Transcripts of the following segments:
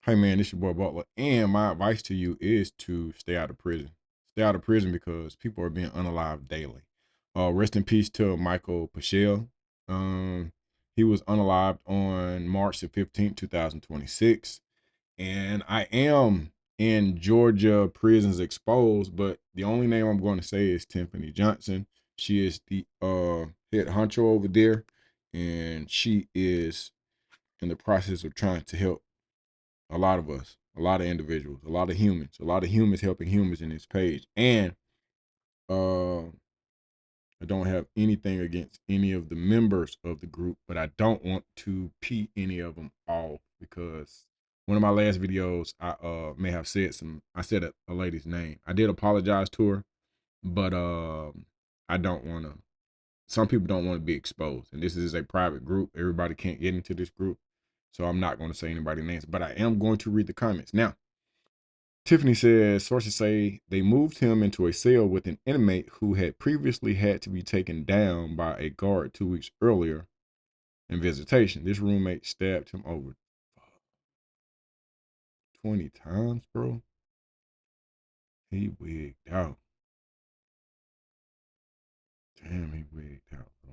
Hey man, this your boy Butler, and my advice to you is to stay out of prison. Stay out of prison because people are being unalived daily. Rest in peace to Michael Peschel. He was unalived on March the 15th, 2026. And I am in Georgia prisons exposed, but the only name I'm going to say is Tiffany Johnson. She is the head honcho over there, and she is in the process of trying to help a lot of us, a lot of individuals, a lot of humans helping humans in this page. And uh I don't have anything against any of the members of the group, but I don't want to pee any of them off because one of my last videos I may have said I said a lady's name. I did apologize to her, but I don't want to, some people don't want to be exposed. And this is a private group. Everybody can't get into this group. So I'm not going to say anybody's names, but I am going to read the comments. Now, Tiffany says sources say they moved him into a cell with an inmate who had previously had to be taken down by a guard 2 weeks earlier in visitation. This roommate stabbed him over 20 times, bro. He wigged out. Damn, he wigged out, bro.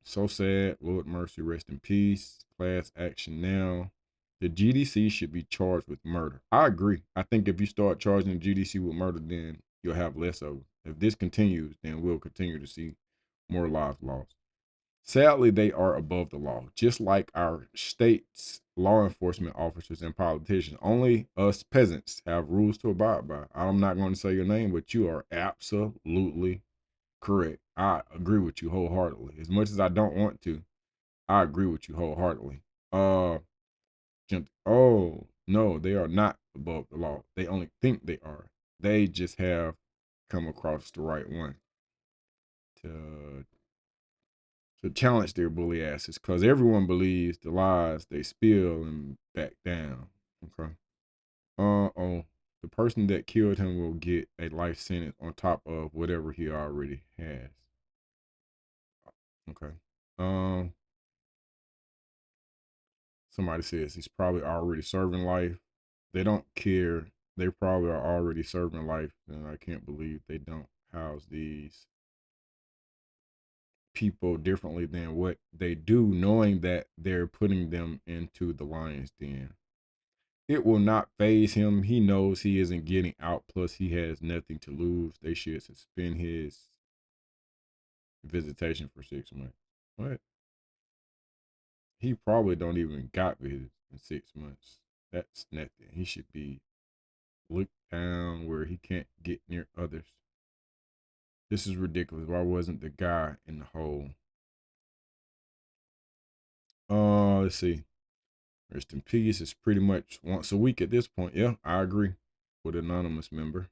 So sad. Lord mercy, rest in peace. Class action now. The GDC should be charged with murder. I agree. I think if you start charging the GDC with murder, then you'll have less of it. If this continues, then we'll continue to see more lives lost. Sadly, they are above the law, just like our state's law enforcement officers and politicians. Only us peasants have rules to abide by. I'm not going to say your name, but you are absolutely correct. I agree with you wholeheartedly. As much as I don't want to, I agree with you wholeheartedly. Uh, oh no, they are not above the law. They only think they are. They just have come across the right one to challenge their bully asses, because everyone believes the lies they spill and back down. Okay. Oh, the person that killed him will get a life sentence on top of whatever he already has. Okay. Um, Somebody says he's probably already serving life. They don't care. They probably are already serving life, and I can't believe they don't house these people differently than what they do, knowing that they're putting them into the lion's den. It will not phase him. He knows he isn't getting out. Plus, he has nothing to lose. They should suspend his visitation for 6 months. What? He probably don't even got visits in 6 months. That's nothing. He should be looked down where he can't get near others. This is ridiculous. Why wasn't the guy in the hole? Let's see. Rest in peace. It's pretty much once a week at this point. Yeah, I agree with anonymous member.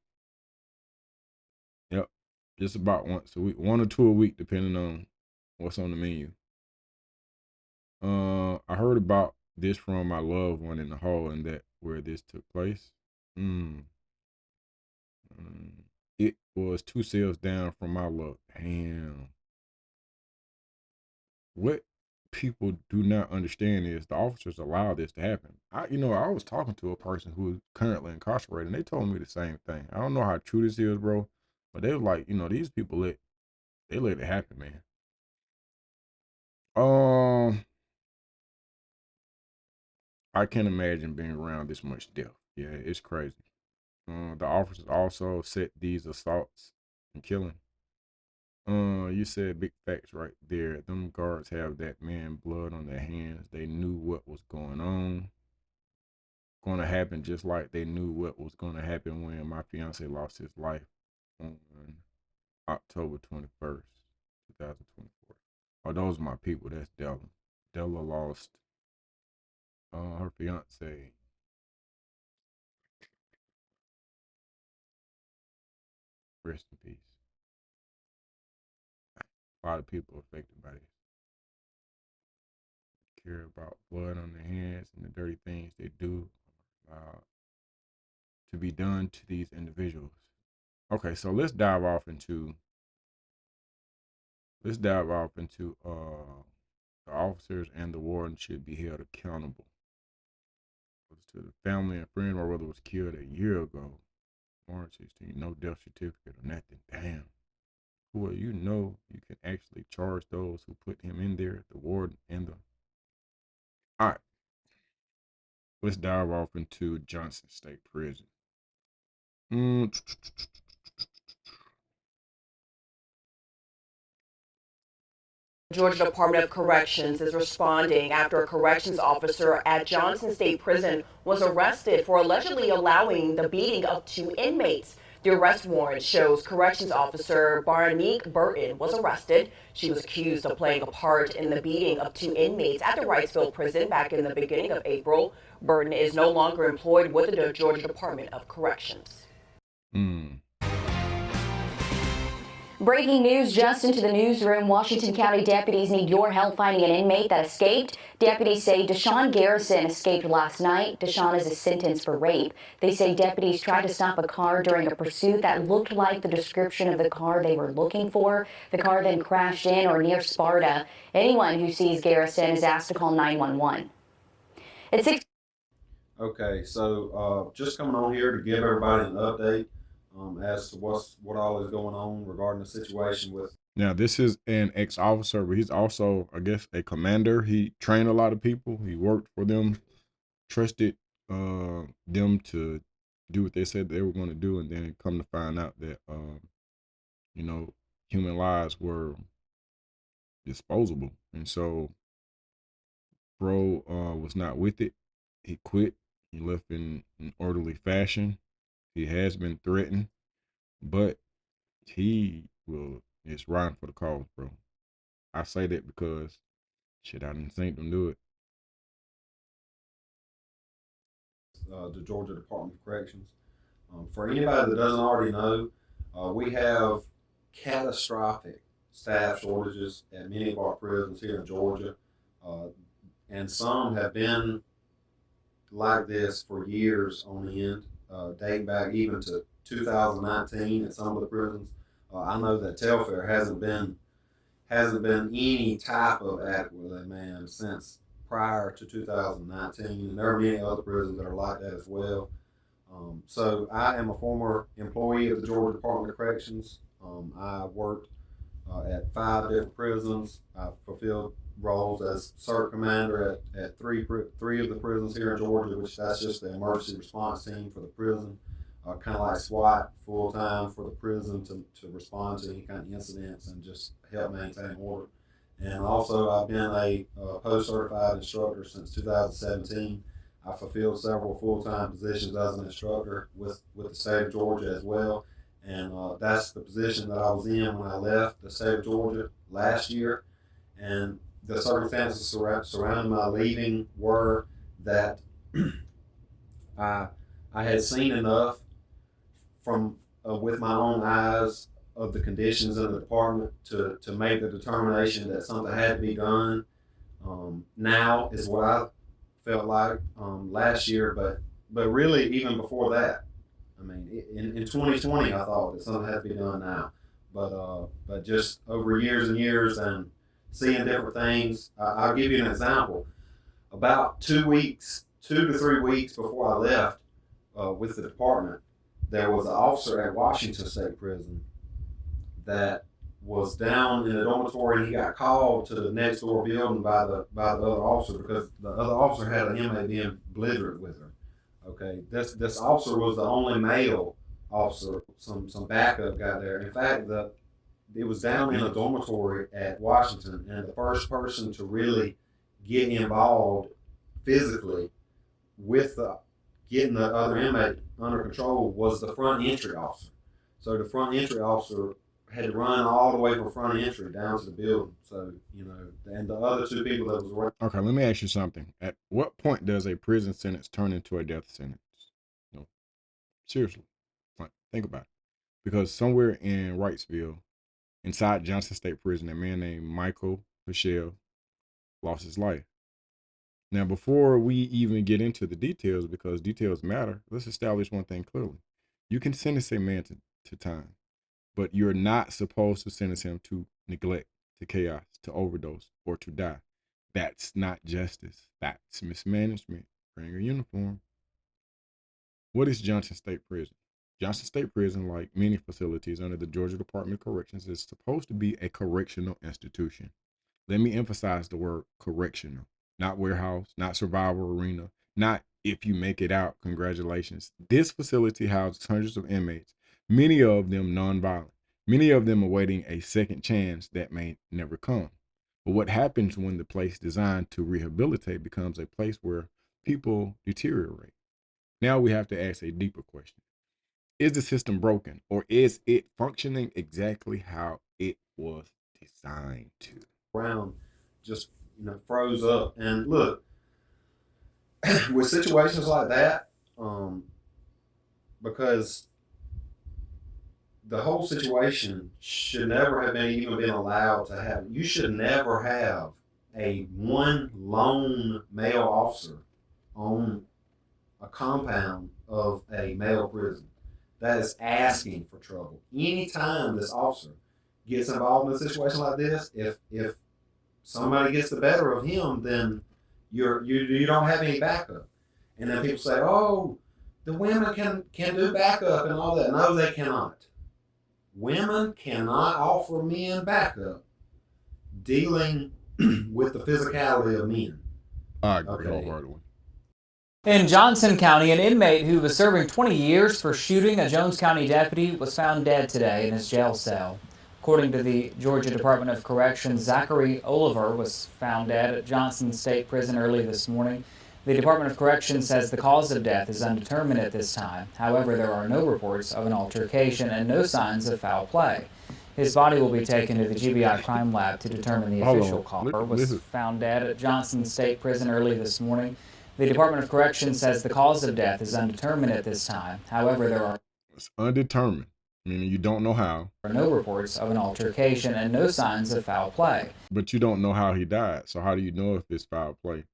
Yep. Just about once a week. 1 or 2 a week, depending on what's on the menu. I heard about this from my loved one in the hall and that where this took place. Mm. It was 2 cells down from my luck. Damn. What people do not understand is the officers allow this to happen. I was talking to a person who is currently incarcerated, and they told me the same thing. I don't know how true this is, bro, but they were like, these people let it happen, man. Um, I can't imagine being around this much death. Yeah, it's crazy. The officers also set these assaults and killing. You said big facts right there. Them guards have that man blood on their hands. They knew what was going to happen, just like they knew what was going to happen when my fiance lost his life on October 21st, 2024. Oh, those are my people. That's Della. Della lost her fiance. Rest in peace. A lot of people affected by this. Care about blood on their hands and the dirty things they do to be done to these individuals. Okay, so let's dive off into The officers and the warden should be held accountable. To the family and friend, my brother was killed a year ago. March 16, no death certificate or nothing. Damn. Well, you can actually charge those who put him in there, the warden and the. All right, let's dive off into Johnson State Prison. Georgia Department of Corrections is responding after a corrections officer at Johnson State Prison was arrested for allegedly allowing the beating of 2 inmates. The arrest warrant shows corrections officer Barnique Burton was arrested. She was accused of playing a part in the beating of 2 inmates at the Wrightsville prison back in the beginning of April. Burton is no longer employed with the Georgia Department of Corrections. Breaking news just into the newsroom. Washington County deputies need your help finding an inmate that escaped. Deputies say Deshaun Garrison escaped last night. Deshaun is sentenced for rape. They say deputies tried to stop a car during a pursuit that looked like the description of the car they were looking for. The car then crashed in or near Sparta. Anyone who sees Garrison is asked to call 911. It's 6. Okay, so just coming on here to give everybody an update as to what all is going on regarding the situation with. Now, this is an ex-officer, but he's also, I guess, a commander. He trained a lot of people. He worked for them, trusted them to do what they said they were going to do, and then come to find out that, human lives were disposable. And so, bro was not with it. He quit. He left in an orderly fashion. He has been threatened, but he is riding for the cause, bro. I say that because shit, I didn't think them do it. The Georgia Department of Corrections. For anybody that doesn't already know, we have catastrophic staff shortages at many of our prisons here in Georgia, and some have been like this for years on end, dating back even to 2019 at some of the prisons. I know that Telfair hasn't been any type of adequate man since prior to 2019, and there are many other prisons that are like that as well. So I am a former employee of the Georgia Department of Corrections. I worked at 5 different prisons. I fulfilled roles as CERT commander at three of the prisons here in Georgia, which that's just the emergency response team for the prison, kind of like SWAT full time for the prison to respond to any kind of incidents and just help maintain order. And also I've been a post-certified instructor since 2017. I fulfilled several full-time positions as an instructor with the state of Georgia as well. And that's the position that I was in when I left the state of Georgia last year. And the circumstances surrounding my leaving were that I had seen enough from with my own eyes of the conditions in the department to make the determination that something had to be done. Now is what I felt like last year, but really even before that. I mean, in 2020, I thought that something had to be done now, but just over years and years and seeing different things. I'll give you an example. About 2 to 3 weeks before I left with the department, there was an officer at Washington State Prison that was down in the dormitory, and he got called to the next door building by the other officer because the other officer had an inmate being belligerent with her. Okay, this officer was the only male officer. Some backup got there. In fact, it was down in a dormitory at Washington, and the first person to really get involved physically with getting the other inmate under control was the front entry officer. So the front entry officer had to run all the way from front entry down to the building. So, and the other 2 people that was around. Okay, let me ask you something. At what point does a prison sentence turn into a death sentence? No, seriously, like, think about it. Because somewhere in Wrightsville, inside Johnson State Prison, a man named Michael Peschel lost his life. Now, before we even get into the details, because details matter, let's establish one thing clearly. You can sentence a man to time, but you're not supposed to sentence him to neglect, to chaos, to overdose, or to die. That's not justice. That's mismanagement. Bring a uniform. What is Johnson State Prison? Johnson State Prison, like many facilities under the Georgia Department of Corrections, is supposed to be a correctional institution. Let me emphasize the word correctional, not warehouse, not survival arena, not if you make it out, congratulations. This facility houses hundreds of inmates, many of them nonviolent, many of them awaiting a second chance that may never come. But what happens when the place designed to rehabilitate becomes a place where people deteriorate? Now we have to ask a deeper question. Is the system broken, or is it functioning exactly how it was designed to? Ground just froze up. And look, with situations like that, because the whole situation should never have even been allowed to happen. You should never have a one lone male officer on a compound of a male prison. That is asking for trouble. Anytime this officer gets involved in a situation like this, if somebody gets the better of him, then you don't have any backup. And then people say, "Oh, the women can do backup and all that." No, they cannot. Women cannot offer men backup dealing with the physicality of men. I agree wholeheartedly. In Johnson County, an inmate who was serving 20 years for shooting a Jones County deputy was found dead today in his jail cell. According to the Georgia Department of Corrections, Zachary Oliver was found dead at Johnson State Prison early this morning. The Department of Corrections says the cause of death is undetermined at this time. However, there are no reports of an altercation and no signs of foul play. His body will be taken to the GBI crime lab to determine the official cause. Was found dead at Johnson State Prison early this morning. The Department of Corrections says the cause of death is undetermined at this time. However, there are undetermined, meaning you don't know how. There are no reports of an altercation and no signs of foul play. But you don't know how he died, so how do you know if it's foul play?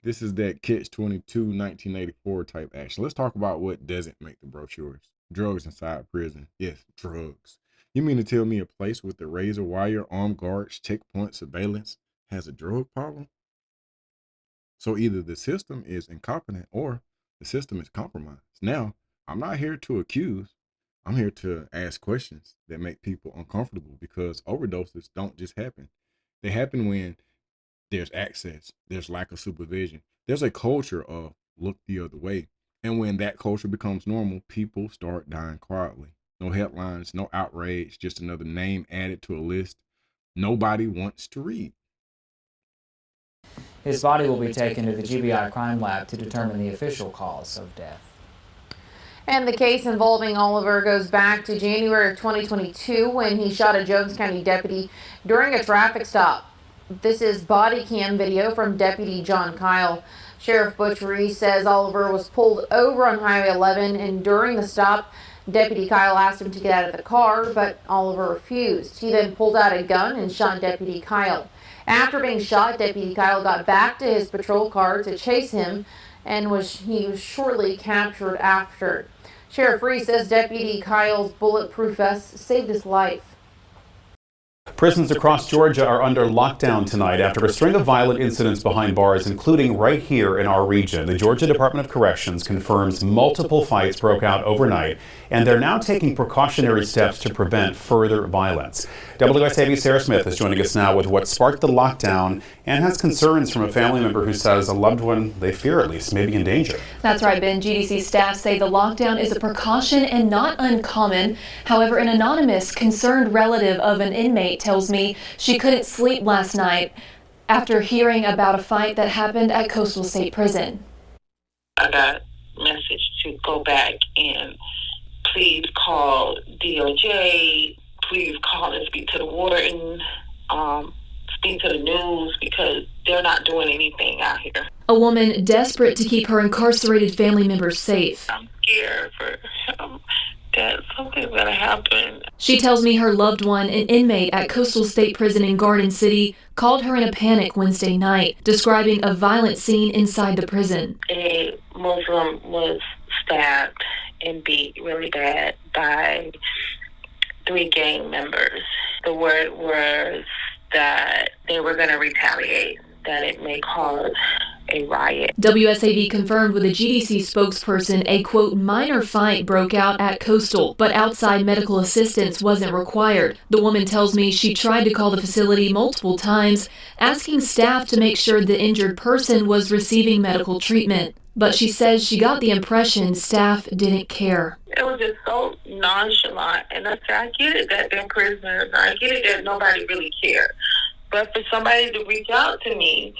This is that Catch-22 1984 type action. Let's talk about what doesn't make the brochures. Drugs inside prison. Yes, drugs. You mean to tell me a place with the razor wire, armed guards, checkpoint surveillance has a drug problem? So either the system is incompetent or the system is compromised. Now, I'm not here to accuse. I'm here to ask questions that make people uncomfortable, because overdoses don't just happen. They happen when there's access, there's lack of supervision. There's a culture of look the other way. And when that culture becomes normal, people start dying quietly. No headlines, no outrage, just another name added to a list nobody wants to read. His body will be taken to the GBI crime lab to determine the official cause of death. And the case involving Oliver goes back to January of 2022 when he shot a Jones County deputy during a traffic stop. This is body cam video from Deputy John Kyle. Sheriff Butch Reese says Oliver was pulled over on Highway 11, and during the stop, Deputy Kyle asked him to get out of the car, but Oliver refused. He then pulled out a gun and shot Deputy Kyle. After being shot, Deputy Kyle got back to his patrol car to chase him, and he was shortly captured after. Sheriff Reese says Deputy Kyle's bulletproof vest saved his life. Prisons across Georgia are under lockdown tonight after a string of violent incidents behind bars, including right here in our region. The Georgia Department of Corrections confirms multiple fights broke out overnight, and they're now taking precautionary steps to prevent further violence. WSAB's Sarah Smith is joining us now with what sparked the lockdown and has concerns from a family member who says a loved one, they fear at least, may be in danger. That's right, Ben. GDC staff say the lockdown is a precaution and not uncommon. However, an anonymous, concerned relative of an inmate tells me she couldn't sleep last night after hearing about a fight that happened at Coastal State Prison. I got a message to go back and please call DOJ, please call and speak to the warden, speak to the news, because they're not doing anything out here. A woman desperate to keep her incarcerated family members safe. I'm scared for him that something's going to happen. She tells me her loved one, an inmate at Coastal State Prison in Garden City, called her in a panic Wednesday night, describing a violent scene inside the prison. A Muslim was stabbed and beat really bad by 3 gang members. The word was that they were going to retaliate, that it may cause a riot. WSAV confirmed with a GDC spokesperson a, quote, minor fight broke out at Coastal, but outside medical assistance wasn't required. The woman tells me she tried to call the facility multiple times, asking staff to make sure the injured person was receiving medical treatment. But she says she got the impression staff didn't care. It was just so nonchalant, and I get it that they're prisoners, I get it that nobody really cared. But for somebody to reach out to me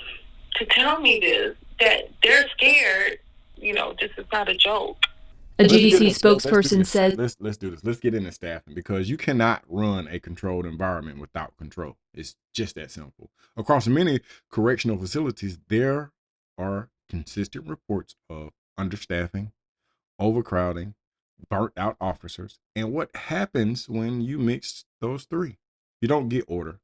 to tell me this, that they're scared, this is not a joke. A GDC spokesperson said, let's do this. Let's get into staffing, because you cannot run a controlled environment without control. It's just that simple. Across many correctional facilities, there are consistent reports of understaffing, overcrowding, burnt out officers. And what happens when you mix those three? You don't get order.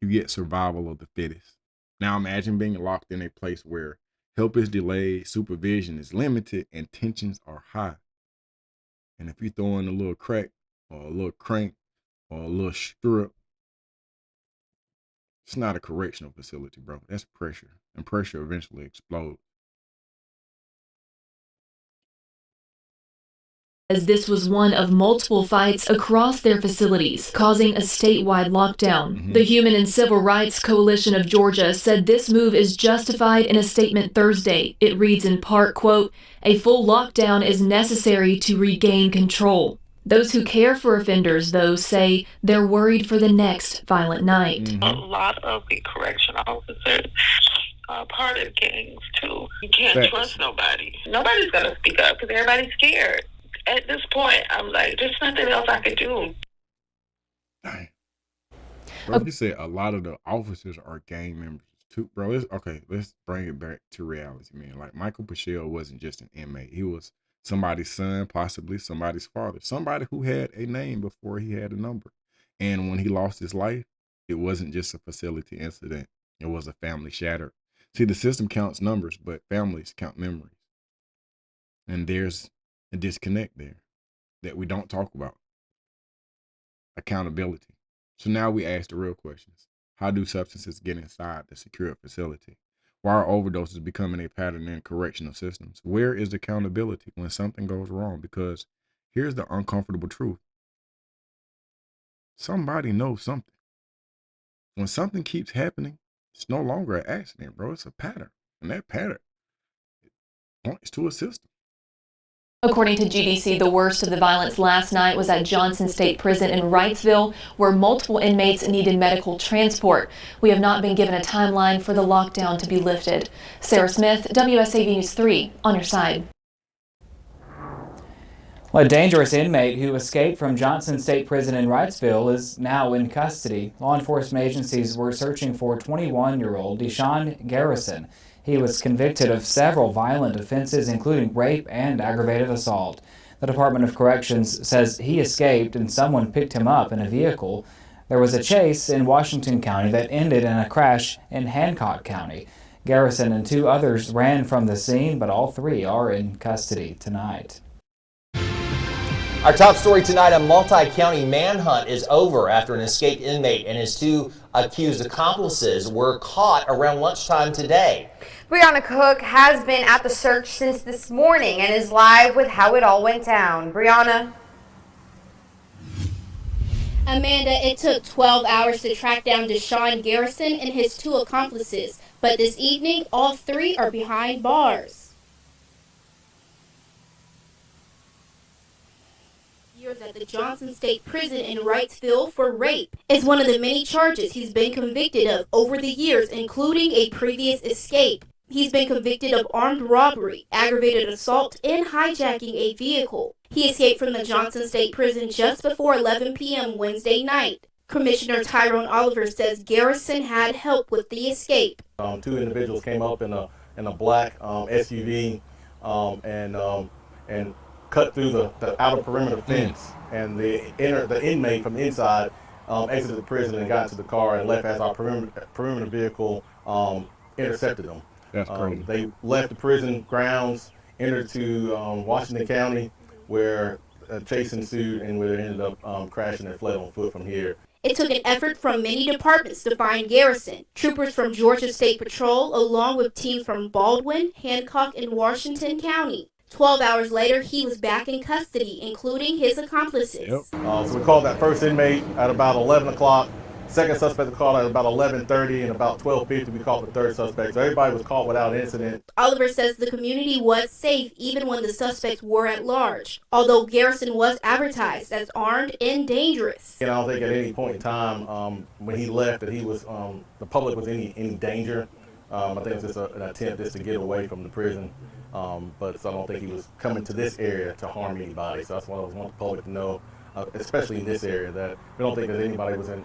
You get survival of the fittest. Now imagine being locked in a place where help is delayed, supervision is limited, and tensions are high. And if you throw in a little crack or a little crank or a little strip, it's not a correctional facility, bro. That's pressure. And pressure eventually explodes. as this was one of multiple fights across their facilities, causing a statewide lockdown. The Human and Civil Rights Coalition of Georgia said this move is justified in a statement Thursday. It reads in part, quote, "A full lockdown is necessary to regain control." Those who care for offenders, though, say they're worried for the next violent night. A lot of the correctional officers are part of gangs, too. You can't trust nobody. Nobody's going to speak up because everybody's scared. At this point, I'm like, there's nothing else I could do. Dang. Bro, you said a lot of the officers are gang members, too. Bro, let's bring it back to reality, man. Like, Michael Peschel wasn't just an inmate. He was somebody's son, possibly somebody's father, somebody who had a name before he had a number. And when he lost his life, it wasn't just a facility incident. It was a family shattered. See, the system counts numbers, but families count memories. And there's a disconnect there that we don't talk about. Accountability. So now we ask the real questions. How do substances get inside the secure facility? Why are overdoses becoming a pattern in correctional systems? Where is accountability when something goes wrong? Because here's the uncomfortable truth. Somebody knows something. When something keeps happening, it's no longer an accident, bro. It's a pattern. And that pattern points to a system. According to GDC, the worst of the violence last night was at Johnson State Prison in Wrightsville, where multiple inmates needed medical transport. We have not been given a timeline for the lockdown to be lifted. Sarah Smith, WSAV News 3, on your side. Well, a dangerous inmate who escaped from Johnson State Prison in Wrightsville is now in custody. Law enforcement agencies were searching for 21-year-old Deshaun Garrison. He was convicted of several violent offenses, including rape and aggravated assault. The Department of Corrections says he escaped and someone picked him up in a vehicle. There was a chase in Washington County that ended in a crash in Hancock County. Garrison and two others ran from the scene, but all three are in custody tonight. Our top story tonight, a multi-county manhunt is over after an escaped inmate and his two accused accomplices were caught around lunchtime today. Brianna Cook has been at the search since this morning and is live with how it all went down. Brianna. Amanda, it took 12 hours to track down Deshaun Garrison and his two accomplices, but this evening all three are behind bars. At the Johnson State Prison in Wrightsville for rape is one of the many charges he's been convicted of over the years, including a previous escape. He's been convicted of armed robbery, aggravated assault, and hijacking a vehicle. He escaped from the Johnson State Prison just before 11 p.m. Wednesday night. Commissioner Tyrone Oliver says Garrison had help with the escape. Two individuals came up in a black SUV and cut through the outer perimeter fence, and the inmate from the inside exited the prison and got into the car and left as our perimeter vehicle intercepted them. That's crazy. They left the prison grounds, entered to Washington County, where a chase ensued and where they ended up crashing and fled on foot from here. It took an effort from many departments to find Garrison. Troopers from Georgia State Patrol, along with teams from Baldwin, Hancock, and Washington County. 12 hours later, he was back in custody, including his accomplices. Yep. So we called that first inmate at about 11 o'clock. Second suspect was called at about 11:30, and about 12:50 we called the third suspect. So everybody was caught without incident. Oliver says the community was safe even when the suspects were at large, although Garrison was advertised as armed and dangerous. And I don't think at any point in time when he left that he was the public was any danger. I think it's just an attempt just to get away from the prison. But so I don't think he was coming to this area to harm anybody. So that's what I want the public to know, especially in this area, that we don't think that anybody was in.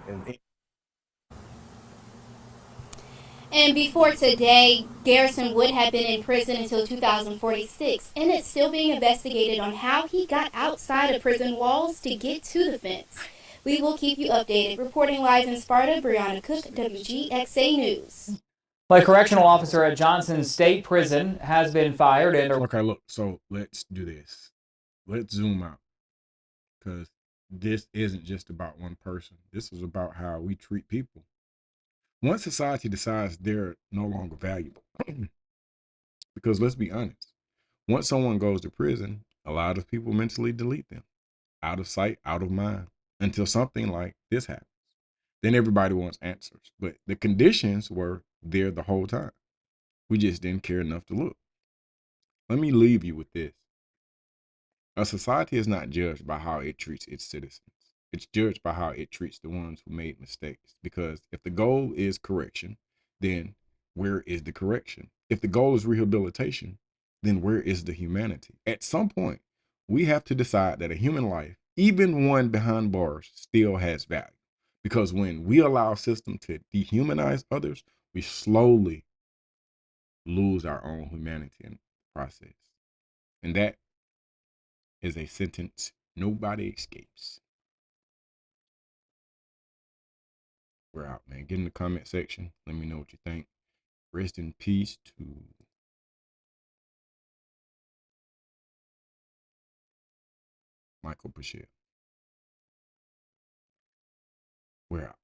And before today, Garrison would have been in prison until 2046, and it's still being investigated on how he got outside of prison walls to get to the fence. We will keep you updated. Reporting live in Sparta, Brianna Cook, WGXA News. A correctional officer at Johnson State Prison has been fired and... Okay, look, so let's do this. Let's zoom out. Because this isn't just about one person. This is about how we treat people. Once society decides they're no longer valuable, because let's be honest, once someone goes to prison, a lot of people mentally delete them, out of sight, out of mind, until something like this happens. Then everybody wants answers, but the conditions were there the whole time. We just didn't care enough to look. Let me leave you with this. A society is not judged by how it treats its citizens. It's judged by how it treats the ones who made mistakes. Because if the goal is correction, then where is the correction? If the goal is rehabilitation, then where is the humanity? At some point, we have to decide that a human life, even one behind bars, still has value. Because when we allow a system to dehumanize others, we slowly lose our own humanity in the process. And that is a sentence nobody escapes. We're out, man. Get in the comment section. Let me know what you think. Rest in peace to Michael Peschel. We're out.